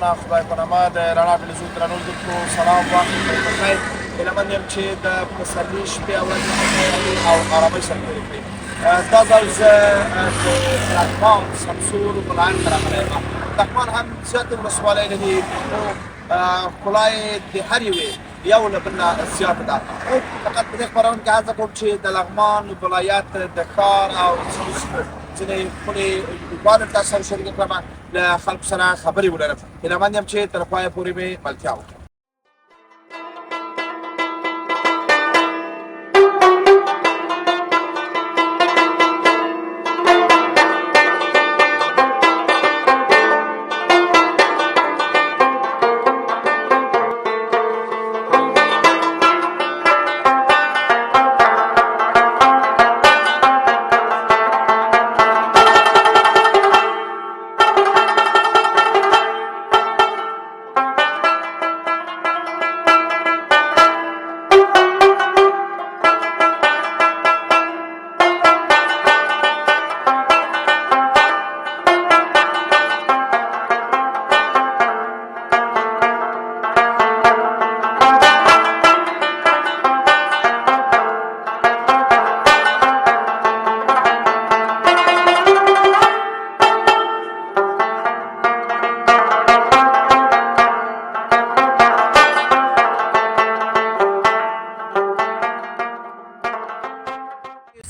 مننه خدای په نامه د رڼا ټلویزیون درنو لیدونکو سلام واخلئ بخیر هیله مند یم چې د پسرلي شپې او ورځې په او ارامۍ سره تېرې کړئ. دا ځل زه د لغمان سمسور ولایت ته راغلی یم. لغمان هم زیاتې ولسوالۍ لري خو ښکلا یې د هر یوې یو له بل نه زیاته ده. فقط په دې خپرونه کې هڅه کوم چې د لغمان ولایت د ښار او ځینې ښکلې ویډیوګانې تاسو سره شریکې کړم، له خلکو سره خبرې ولرم. هیله مند یم چې تر پایه پورې مې ملتیا وکړم.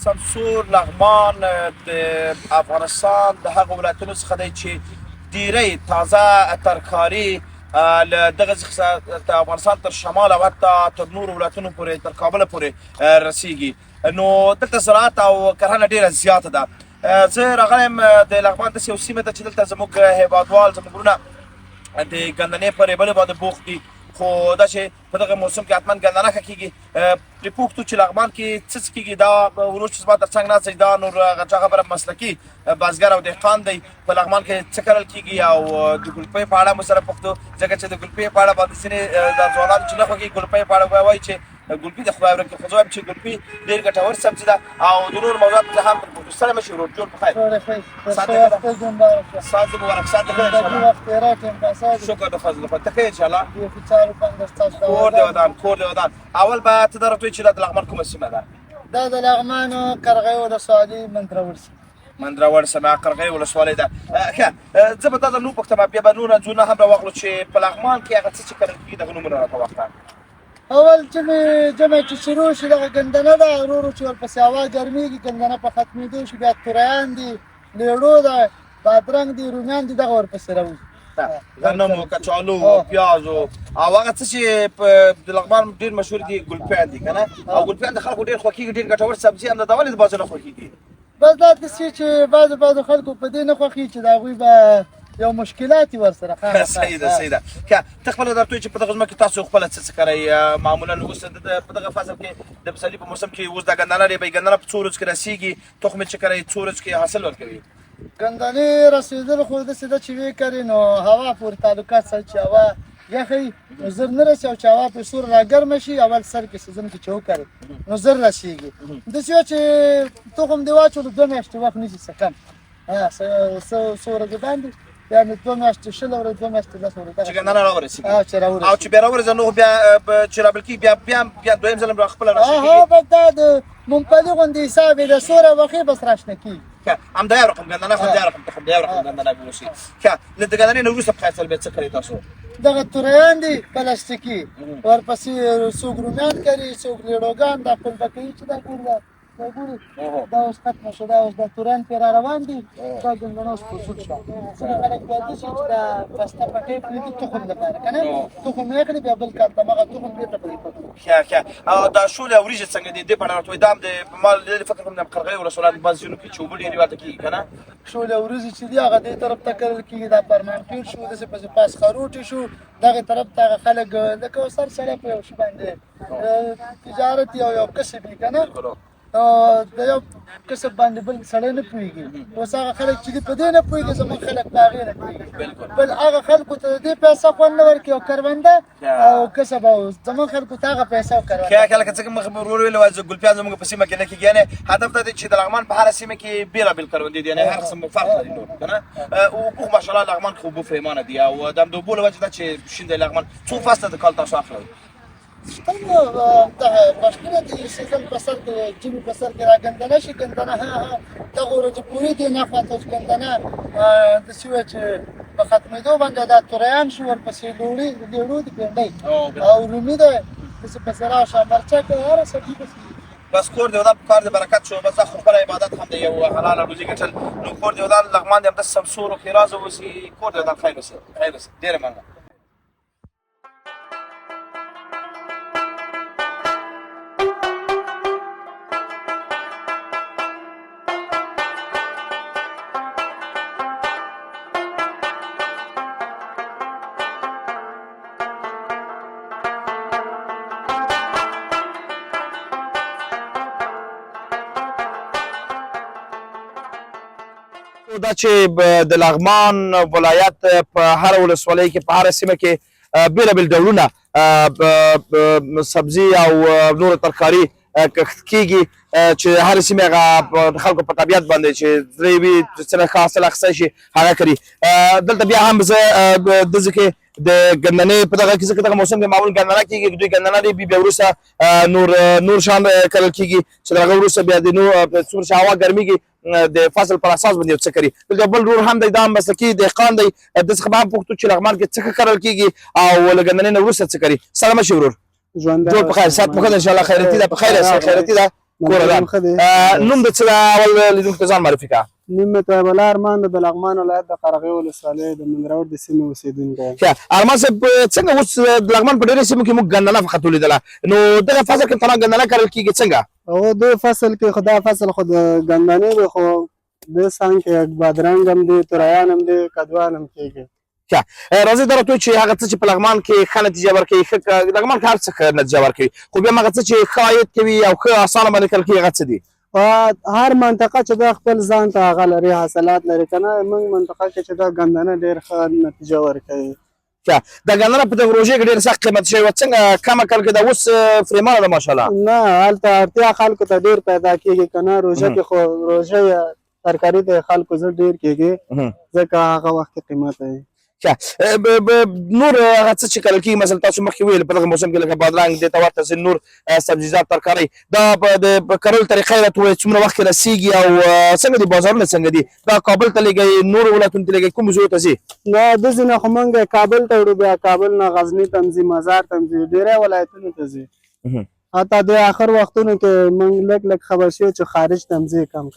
سمسور لغمان د افغانستان د هغو ولایتونو څخه دی چې ډیری تازه ترکاري له دغه څخه د افغانستان تر شمال او حتی تر نورو ولایتونو پورې تر کابل پورې رسیږي. نو دلته زراعت او کرهنه ډیره زیاته ده. زه راغلی یم د لغمان داسې یو سیمه ده چې دلته زموږ هیوادوال زموږ وروڼه د ګندنې په ریبلو باندې بوخت دي، خو دا چې په دغه موسم کې حتما ګندنه ښه کېږي. پرې پوښتو چې لغمان کې څه څه کېږي. دا ورور چې زما تر څنګ ناست دی دا نور هغه خبره مسلکي بزګر او دهقان دی. په لغمان کې څه کرل کېږي او د ګلپۍ په اړه مو سره پوښتو، ځکه چې د ګلپۍ په اړه باندې ځینې دا ځوانان چې نه خوښوي ګلپۍ په اړه وایي چې ګلپي د خدای ورکړي، خو زه وایم چې ګلپي ډېر ګټور سبزي ده او د نور موضوعاتو څخه هم سره مشي ورور جوړ بخیر. ساعت مبارک، ساعت بخیر شکر د فضل خدای. ته ښه یې انشاءالله؟ کور دې ودان، کور دې ودان. اول به ته دا راته وایې چې دا د لغمان کومه سیمه ده؟ دا د لغمان قرغې ولسوالۍ مندرور سیمه. مندرور سیمه قرغې ولسوالۍ ده. ښه، زه به دا نوم پوښتم، بیا به نور نځونه هم راواخلو چې په لغمان کې هغه څه چې کرل کېږي دغه نومونه راته واخله. اول چې مې جمع چې شروع شي دغه ګندنه ده، ورو ورو چې ورپسې هوا ګرمېږي ګندنه په ختمېدو شي، بیا توریان دي، لیړو ده، بادرنګ دي، رومیان دي، دغه ورپسې راوځي. غنمو، کچالو، پیازو او هغه څه چې په لغمان ډېر مشهور دي ګلپیان دي که نه؟ او ګلپیان د خلکو ډېر خوښېږي، ډېر ګټور سبزي هم ده. دا ولې د بعضو نه خوښېږي؟ بس دا داسې چې بعضو خلکو په دې نه خوښېږي چې د هغوی به یو مشکلات وي ورسره. صحیح ده، صحیح ده. ښه، ته خپله درته وایي چې په دغه ځمکه کې تاسو خپله څه څه کرئ؟ معمولا اوس په دغه فصل کې د پسرلي په موسم کې اوس دا ګندنه ریبئ، ګندنه په څو ورځو کې رسېږي، تخم یې چې کرئ څو ورځو کې حاصل ورکوي؟ ګندنې رسېدل خو داسې ده چې ویې کرې نو هوا پورې تعلقات سره چې هوا یخی نو زر نه رسي، او چې هوا پرې سور راګرمه شي اول سر کې سیزن کې چې وکرې نو زر رسېږي. داسې وه چې تخم دې واچولو 2 میاشتې وخت نیسي سکن څو ورځې باندې، یعنې 2 میاشتې 20 ورځې 2 میاشتې 10 ورځې چې ګندنه راورسېږي او چې بیا راورسېږي نو بیا چې رابل کېږي بیا دویم ځل هم خپله راشي. بس دا د ممپلي غوندې حساب یې د سوره وخې بس راشنه کېږي. همدا یو رقم ګندنه خو همدا یو رقم تخم، دا یو رقم ګندنه به اوسي. ښه، له د ګندنې نه وروسته په خیر سره بیا څه کوئ تاسو؟ دغه توریان دي پلاستیکي، ورپسې څوک رومیان کري، څوک لیړوګان، دا قلبکوي چې دا ګور ده دا ګورې دا اوس ختمه شو، دا اوس دا توران پرې را روان دي، دا ګندنه اوس پرسود شوه. ځینې خلک بیا داسې چې دا بسته پټۍ پرېږدي تخم لپاره که نه، تخم یې کړي بیا بل کال ته همغه تخم بېرته پرې پټوي. ښه، او دا شولې او وریجې څنګه دي؟ دې په اړه راته وایي. دا هم د ما لیدلي فکر کوم د قرغې ولسوالۍ په بعضو ځایونو کې چې اوبه ډېرې ورته کېږي که نه؟ شولې او وریجې چې دي هغه دې طرف ته کرل کېږي، دا پرمانخیل شو، داسې پسې پاس خروټې شو، دغې طرف ته هغه خلک لکه اوس هر سړی په یو شي باندې تجارت یو کسب وي که نه، نو د یو کسب باندې بل سړی نه پوهېږي اوس هغه خلک چې دي په دې نه پوهېږي زموږ خلک په هغې نه پوهېږي بل هغه خلکو ته د دې پیسه خوند نه ورکوي او کرونده او کسب او زموږ خلکو ته هغه پیسه او کرونده کله که څنګه مخکې مې ورور ویلي وای ګلپیان زموږ په سیمه کې نه کېږي یعنې هدف دا دی چې د لغمان په هره سیمه کې بېلابېل کروندې دي یعنې هر قسم فرق لري نور که نه اوبه ماشاءالله لغمان کې اوبه پرېمانه دي او د همدې اوبو له وجې ده چې شین دی لغمان څو فصله د کال تاسو اخلئ شته نو مشکله د سیزن په سر کې ژمي په سر کې راګندنه شي ګندنه دغه ورځې پورې دي نه خواته چې ګندنه داسې وایي چې په ختمېدو باندې دا توریان شو ورپسې لیړو دي بېنډۍ او رومي ده داسې په سره او شامرچک هره سبزي بس کور دی ودا په کار د برکت شو بس خو خپل عبادت هم دی یو حلاله روزي ګټل نو کور دی ودا لغمان دی هم د سمسور او خیراز اوسي کور دی ودا خیر اوسه ډېره مننه دا چې د لغمان ولایت په هر ولسوالۍ کې په هر سیمه کې بیلابیل ډولونه سبزي او نور ترکاري کښت کیږي چې هر سیمه هغه خلکو په طبیعت باندې چې درې وي څنګه حاصل اخیستی شي هغه کوي دلته بیا هم زه داسې کې د ګندنې په دغه کې ځکه دغه موسم کې معمول ګندنه کېږي دوی ګندنه دی بیا وروسته نور شان کرل کېږي چې د هغه وروسته بیا د څومره چې هوا ګرمېږي د فصل پر اساس باندې یو څه کوي دلته بل ورور هم دی دا هم مسلکي دهقان دی داسې خو به هم پوښتو چې لغمان کې څه کرل کېږي او له ګندنې نه وروسته څه کوي سلامه شي ورور جوړ په خیر صحت په خیر انشاءالله خیرتي ده په خیر خیرتي ده کور ده نوم د څه ده اول لیدونکو ته ځان معرفي کړه نوم مې طیب الله ارمان د لغمان ولایت د قرغې ولسوالۍ د منځراوړ د سیمې اوسېدونکی یم ارمان صاحب څنګه اوس د لغمان په ډېرو سیمو کې موږ ګندنه فقط ولیدله نو دغه فصل کې تنها ګندنه کرل کېږي څنګه او دې فصل کې خو دا فصل خو د ګندنې دی خو دې څنګ کې بادرنګ هم دی توریان هم دی کدوان هم کېږي راځئ دا راته چې هغه څه چې په لغمان کې ښه نتیجه ورکوي لغمان کې هر څه ښه نتیجه ورکوي خو بیا هم هغه څه چې ښه عاید کوي او ښه اسانه باندې کرل کېږي هغه څه دي هر منطقه چې دا خپل ځان ته هغه لري حاصلات لري که نه موږ منطقه کې چې دا ګندنه ډېر ښه نتیجه ورکوي دا ګندنه په دغه روژې کې ډېر سخت قیمت شوې وه څنګه کمه کل کې ده اوس پرېمانه ده ماشاءالله نه هلته اړتیا خلکو ته ډېر پیدا کېږي که نه روژه کې خو روژه ترکاري د خلکو زړه ډېر کېږي ځکه هغه وخت کې قیمت دی نور هغه څه چې کرل کېږي مثلا تاسو مخکې ویل په دغه موسم کې لکه بادرنګ دې ته ورته نور سبزیجات ترکارۍ دا د کرلو طریقه یې راته ووایه څومره وخت کې رسېږي او څنګه دي بازارونه څنګه دي دا کابل ته لېږئ نورو ولایتونو ته لېږئ کومو ځایو ته ځي نه داسې نه خو موږ کابل ته وړو بیا کابل نه غزني ته هم ځي مزار ته هم ځي ډېری ولایتونو ته ځي حتی د آخر وختونو کې موږ لږ خبر شوي چې خارج ته هم ځي کم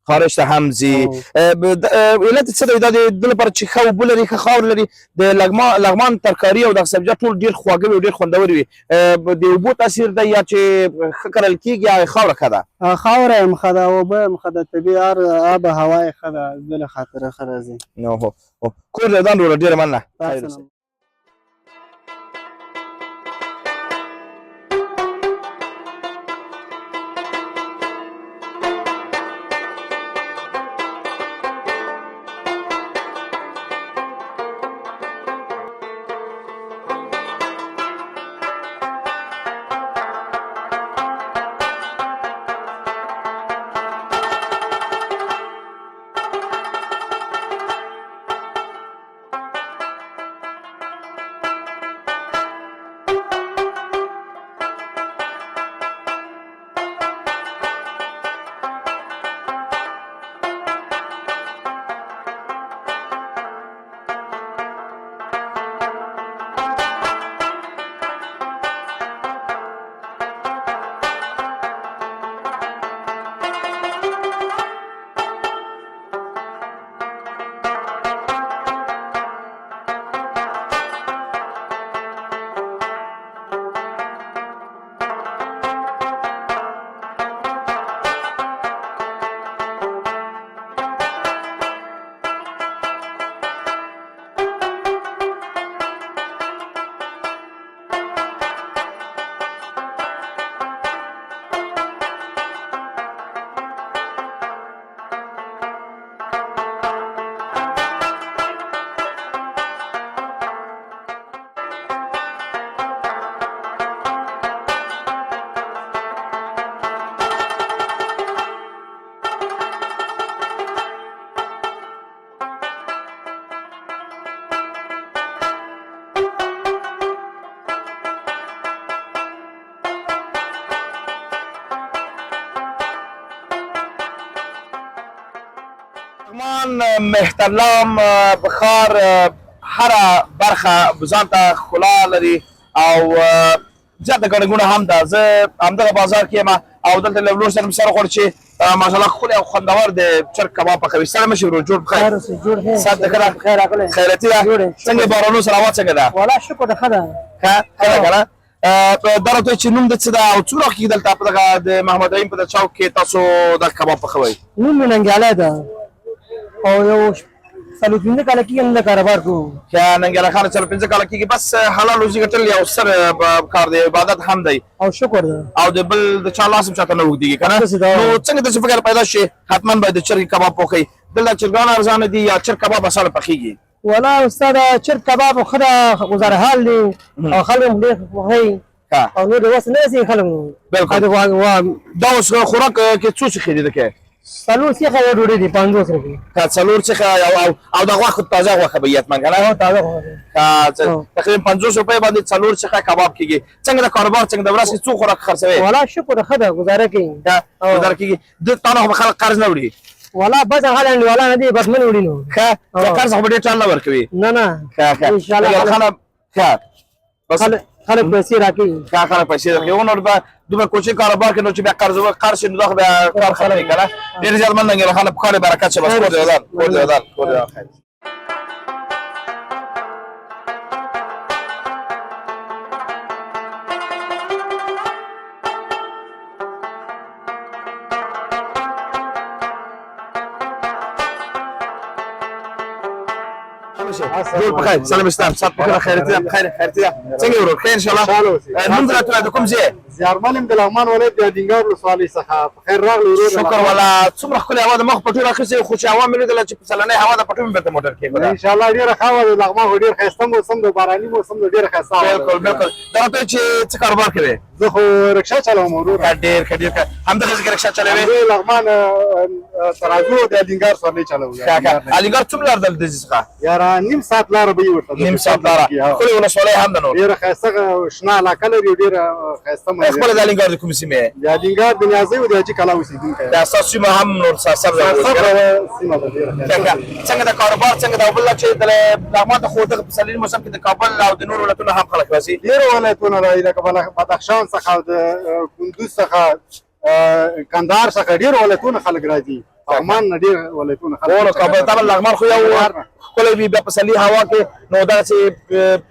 خارج ته هم ځي علت څه دی دا د دې لپاره چې ښه اوبه لري ښه خاوره لري د لغمان ترکاري او دغه سبزیجات ټول ډېر خواږه وي او ډېر خوندور وي د اوبو تاثیر دی یا چې ښه کرل کېږي یا خاوره ښه ده خاوره هم ښه ده اوبه هم ښه ده طبیعي آب هوا یې ښه ده د له خاطره ښه راځي کور د ځان وروره ډېره مننه لغمان مهترلام ښار هره برخه ځان ته ښکلا لري او زیاته ګڼه ګوڼه هم ده. زه همدغه بازار کې یم او دلته له ورور سره مې سره خوړ چې ماشاءالله ښکلی او خوندور د چرګ کباب پخوي. سلام مشي ورور، جوړ بخیر. صحت دې ښه ده؟ خیراتي ده؟ څنګه بارانو سره هوا څنګه ده؟ والله شکر ده ښه ده. ښه ده که نه؟ دا راته وایي چې نوم د څه ده او څومره وخت کېږي دلته په دغه د محمد رحیم په دغه چوک کې تاسو دا کباب پخوئ؟ نوم مې ننګیالی ده او یو 45 کاله کېږي نه کاروبار کوو. ښه ننګیالی خانه 45 کاله کېږي. بس حلال روزي ګټل یو ستر کار دی، عبادت هم دی او شکر ده. او د بل د چا لاس هم چاته نه اوږدېږي که نه؟ نو څنګه داسې فکر پیدا شي حتما باید د چرګ کباب پخوئ؟ دلته چرګان ارزانه دي یا چرګ کباب اسانه پخېږي؟ والله استاده چرګ کباب ښه ده، ګزاره حال دی او خلک هم ډېر خوښوي او نور وس نه رسېږي خلک نو. بالکل. دا اوس خوراک کې څو څه خېدي ده کې؟ 4 سیخه یو ډوډۍ دي 500 روپۍ. ښه 4 څخه او د غوښې تازه غوښه به حتما که نه؟ تازه غوښه ښه تقریبا 500 روپۍ باندې 4 څخه کباب کېږي. څنګه د کاروبار څنګه د ورځې کې څو خوراک خرڅوئ؟ والله شکر ښه ده، ګزاره کوي. ګزاره کېږي. تا نه خو به خلک قرض نه وړي؟ والله بس هغه انډیواله نه دي، بس من وړي نو. ښه قرض خو به ډېر ټال نه ورکوي؟ نه ښه ان شاء الله خانه. ښه بس خلک پیسې راکوي. ښه خلک پیسې راکوي. نور به دومره کوچنی کاروبار کې نو چې بیا قرض شي نو دا خو بیا کار خرابوي که نه؟ ډېر زیات مننه ننګیاله خانه، په کار دې برکت شه. بس کور دې ودان، کور دې ودان، کور دې ودان. خیر. جوړ بخیر. سلام اسلام. صحت بخیر. خیرتي ده؟ بخیر خیرتي ده؟ څنګه ورور؟ ښه انشاءالله. نوم دې راته د کوم ځای؟ زیارمل یم د لغمان ولایت د دینګار ولسوالۍ څخه. په خیر راغلی ورور. شکر والا. څومره ښکلې هوا ده. مخ پټو راخیستې خو چې هوا مې لیدله چې په سلنۍ هوا ده، پټو مې بېرته موټر کېښوده. انشاءالله ډېره ښه وه. د لغمان خو ډېر ښایسته موسم ده، باراني موسم ده، ډېره ښایسته هوا ده. بالکل بالکل. دا راته وایي چې څه کاروبار کوې؟ زه خو رکشا چلوم ورور. ډېر ښه ډېر ښه. همدغه ځای کې رکشا چلوې؟ زه لغمان ترازو د دینګار سورلۍ چلوم. الینګار څومره لار ده له دې څخه؟ یاره نیم ساعت لاره به وي ورته. نیم ساعت لاره. ښکلې ولسوالۍ هم ده نور. ډېره ښایسته شنه علاقه لري او ډېره ښایسته منظره. خپله د الینګار د کومې سیمې یې؟ د الینګار د نیازۍ او د حاجي کلا اوسېدونکی یم. دا ستاسو سیمه هم نور سرسبزه سیمه ده ډېره ښایسته. څنګه د کاروبار څنګه دا بل چې د لغمان ته خو دغه پسرلي موسم کې د کابل او د نورو ولایتونو هم خلک راځي؟ ډېرو ولایتونو راځي لکه بدخشان څخه او د کندوز څخه کندهار څخه ډېر ولایتونه خلک راځي. لغمان نه ډېر ولایتونه خلک راځي. کابل طبعا لغمان خو یو ښکلی وي، بیا پسرلي هوا کې نو دغسې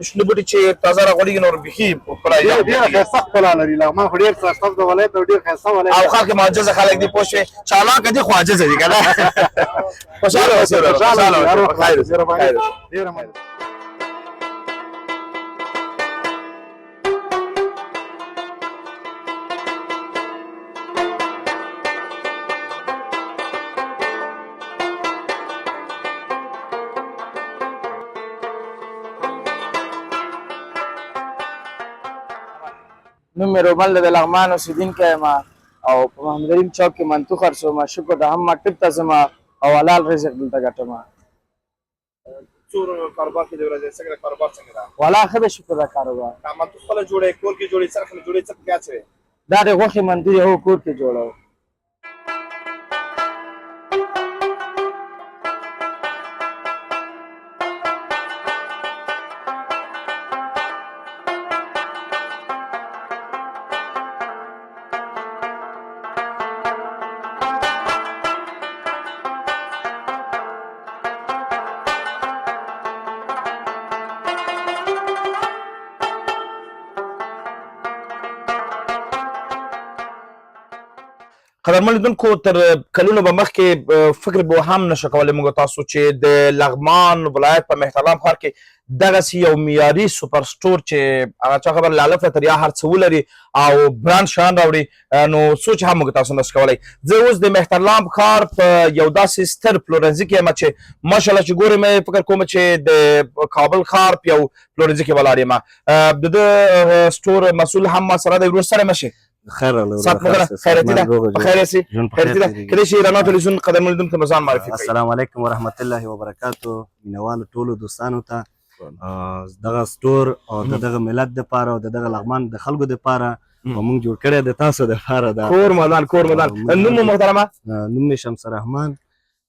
شنه بوټي چې تازه راغوړېږي نور بیخي ښکلی ډېره ښایسته ښکلا لري. لغمان خو ډېر سرسبزه ولایت او ډېر ښایسته ولایت او خلک معجزه خلک دي پوه شوې. چالاکه دي خو عاجزه دي که نه؟ خوشحاله اوسې ورور. خوشحاله اوسې. بخیر اوسې. ډېره مننه. نوم مې رومل د لغمان اوسېدونکی یم او په محمد رحیم چوک کې منتو خرڅوم. شکر ده هم مکتب ته ځم او حلال رزق دلته ګټم. څو کاروبار کې د ورځې څنګه کاروبار څنګه ده؟ والله ښه ده شکر ده کاروبار. منتو خپله جوړوې؟ کور کې جوړوې؟ څرخ نه جوړوې؟ څه پکې اچوې؟ دا د غوښې منتو یې هو کور کې جوړوم. قدرمن لیدونکو تر کلونو به مخکې فکر به هم نشه کولی موږ تاسو چې د لغمان ولایت په مهترلام ښار کې دغسې یو معیاري سوپر سټور چې هغه چا خبر له الف له تر یا هر څه ولري او برانډ شیان راوړي نو سوچ هم موږ تاسو نشو کولی. زه اوس د مهترلام ښار په یو داسې ستر پلورنځي کې یم چې ماشاءالله چې ګورم فکر کوم چې د کابل ښار په یو پلورنځي کې ولاړ یم. د ده سټور مسؤل هم ما سره دی. ورور سره مه شي. خیر الله سات مګره خیرتي ده؟ بخیر یاستې؟ خیرتي ده؟ کله چې رڼا تلویزیون قدرمن لیدونکو ته ځان معرفي کوي. السلام علیکم ورحمت الله وبرکاتو. مینوالو ټولو دوستانو ته دغه سټور او دغه ملت دپاره او دغه لغمان د خلکو دپاره موږ جوړ کړی د تاسو دپاره ده. کور مدان کور مدان. نوم مو محترمه؟ نوم مې شمس الرحمن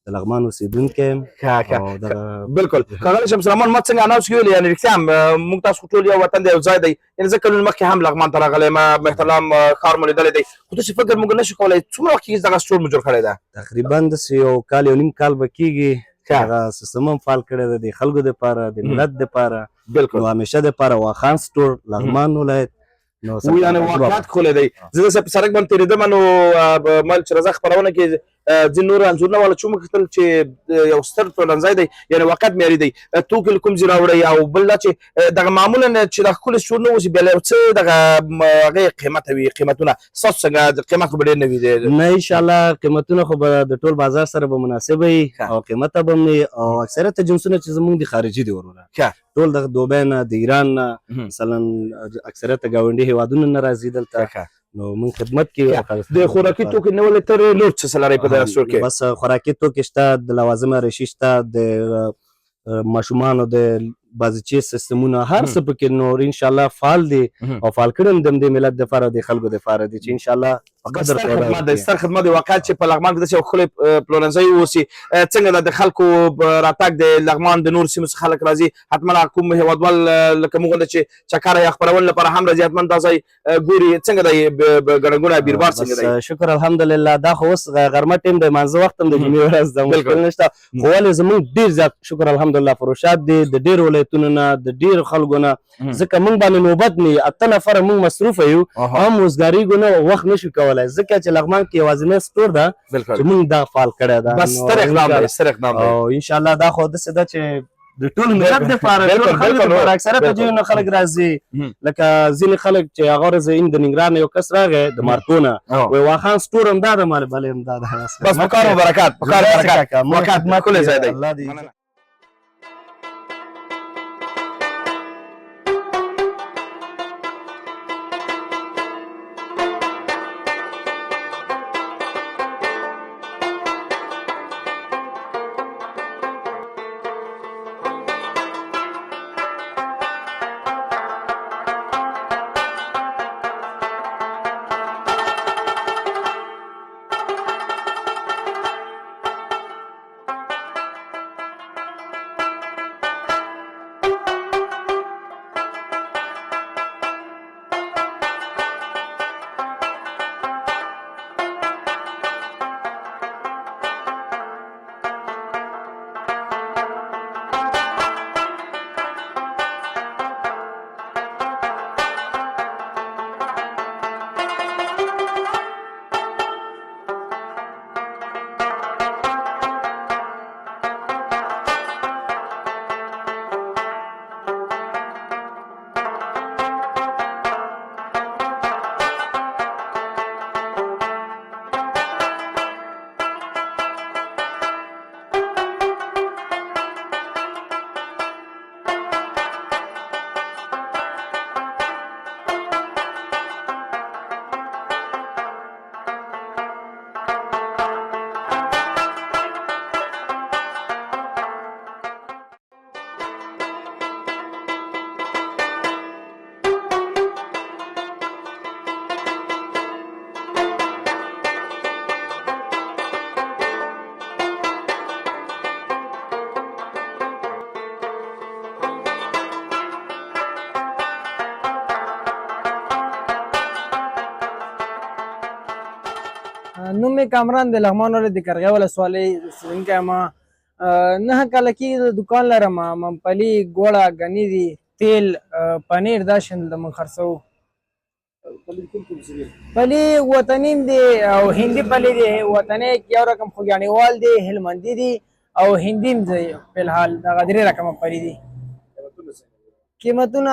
د لغمان اوسېدونکی یم ښه دغه بالکل ښاغلی شمس الرحمن ما څنګه اناونس کې ویلې یعنې رښتیا هم موږ تاسو ټول یو وطن دی یو ځای دی یعنې زه کلونه مخکې هم لغمان ته راغلی یم محترم ښار مو لیدلی دی خو داسې فکر موږ نشو کولی څومره وخت کېږي دغه سټور مو جوړ کړی ده تقریبا داسې یو کال یو نیم کال به کېږي هغه سیستم هم فعال کړی دی د خلکو دپاره د ملت دپاره بالکل نو همیشه دپاره واخان سټور لغمان ولایت نو و یعنې واقعیت ښکلی دی زه داسې په سړک باندې تېرېدم نو مال چې رضا خپرونه کې ځینې نور انځورونه والا چې ومو کتل چې یو ستر پلورنځی دی یعنې واقعیت معیاري دی توکي له کوم ځای راوړئ او بل دا چې دغه معمولا چې دا ښکلی سټور نه اوسي بیا له یو څه دغه هغې قیمته وي قیمتونه ستاسو څنګه قیمت خو به ډېر نه وي نه انشاءالله قیمتونه خو به د ټول بازار سره به مناسبه وي او قیمته به هم وي او اکثریت جنسونه چې زموږ دي خارجي دي وروره ټول د دوبۍ نه د ایران نه مثلا اکثریت ګاونډي هېوادونه نه راځي دلته نو موږ خدمت کې د خوراکي توکو نه ولې تر نور څه څه لرئ په دغه سټور کې بس خوراکي توکي شته د لوازم ریشي شته د ماشومانو د بازیچې سیستمونه هر څه پکې نور انشاءالله فعال دي او فعال کړي هم د دې ملت دپاره د خلکو دپاره دي چې انشاءالله ستر خدمت دی واقعیت چې په لغمان کې داسې یو ښکلی پلورنځی اوسي څنګه ده د خلکو راتګ د لغمان د نورو سیمو څخه خلک راځي حتما کوم هېوادوال لکه موږ غونډه چې چکر یا خپرولو لپاره هم راځي حتما دا ځای ګوري څنګه دی ګڼه ګوڼه بیربار څنګه دی شکر الحمدلله دا خو اوس غرمه ټیم دی مانځه وخت هم د جمعې ورځ ده مشکل نشته خو ولې زموږ ډېر زیات شکر الحمدلله فروشات دي د ډېرو ولایتونو نه د ډېرو خلکو نه ځکه موږ باندې نوبت نه اته نفره موږ مصروفه یو هم اوسګارېږو نه وخت نشو کولی ځکه چې لغمان کې یوازینی سټور ده چې موږ دا فعال کړی ده بس ستر اقدام دی ستر اقدام دی او انشاءالله دا خو داسې ده چې د ټول ملت دپاره ټول خلکو دپاره اکثریت ځایونو نه خلک راځي لکه ځینې خلک چې هغه ورځ د ننګرهار نه یو کس راغی د مارکو نه وایي واخان سټور همدا ده مالې بلې همدا ده بس په کار مو برکات په کار برکات واقعیت ښکلی ځای دی الله دې نوم مې کامران د لغمان ولایت د قرغې ولسوالۍ اوسېدونکی یم. 9 کاله کېږي دوکان لرم. ممپلي، ګوړه، ګني دي، تیل، پنیر دا شان د موږ خرڅوو. پلي وطني دي او هندي پلي دي. وطني یو رقم خوږیاڼیوال دي، هلمندي دي او هندي هم دي. فلحال دغه 3 رقمه پلي دي. قیمتونه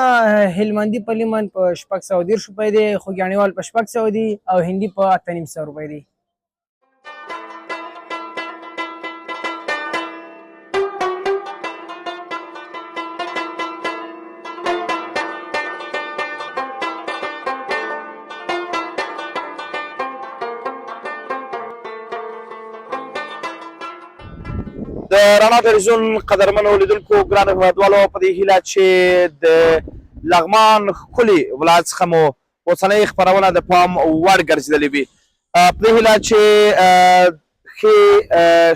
هلمندي پلي من په 610 روپۍ دی، خوږیاڼیوال په 600 دي او هندي په 8500 روپۍ دی. د رڼا تلویزیون قدرمنو لیدونکو ګرانو هیوادوالو په دې هیله چې د لغمان ښکلي ولایت څخه مو اوسنۍ خپرونه د پام وړ ګرځېدلې وي. په دې هیله چې ښې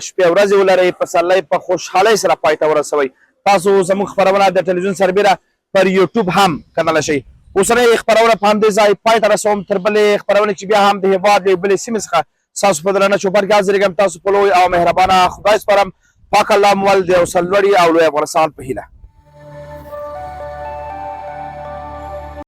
شپې ورځې ولرئ پسرلی په خوشحالۍ سره پای ته ورسوئ. تاسو زموږ خپرونه د تلویزیون سربیره پر یوټیوب هم کتلی شئ. اوسنۍ خپرونه په همدې ځای پای ته رسوم. تر بلې خپرونې چې بیا هم د هېواد له بلې سیمې څخه ستاسو په درانه چوپړ کې حاضرېږم. تاسو په لوی او مهربانه خدای سپارم. پاک الله مول د یو سرلوړي او لوی افغانستان په هیله.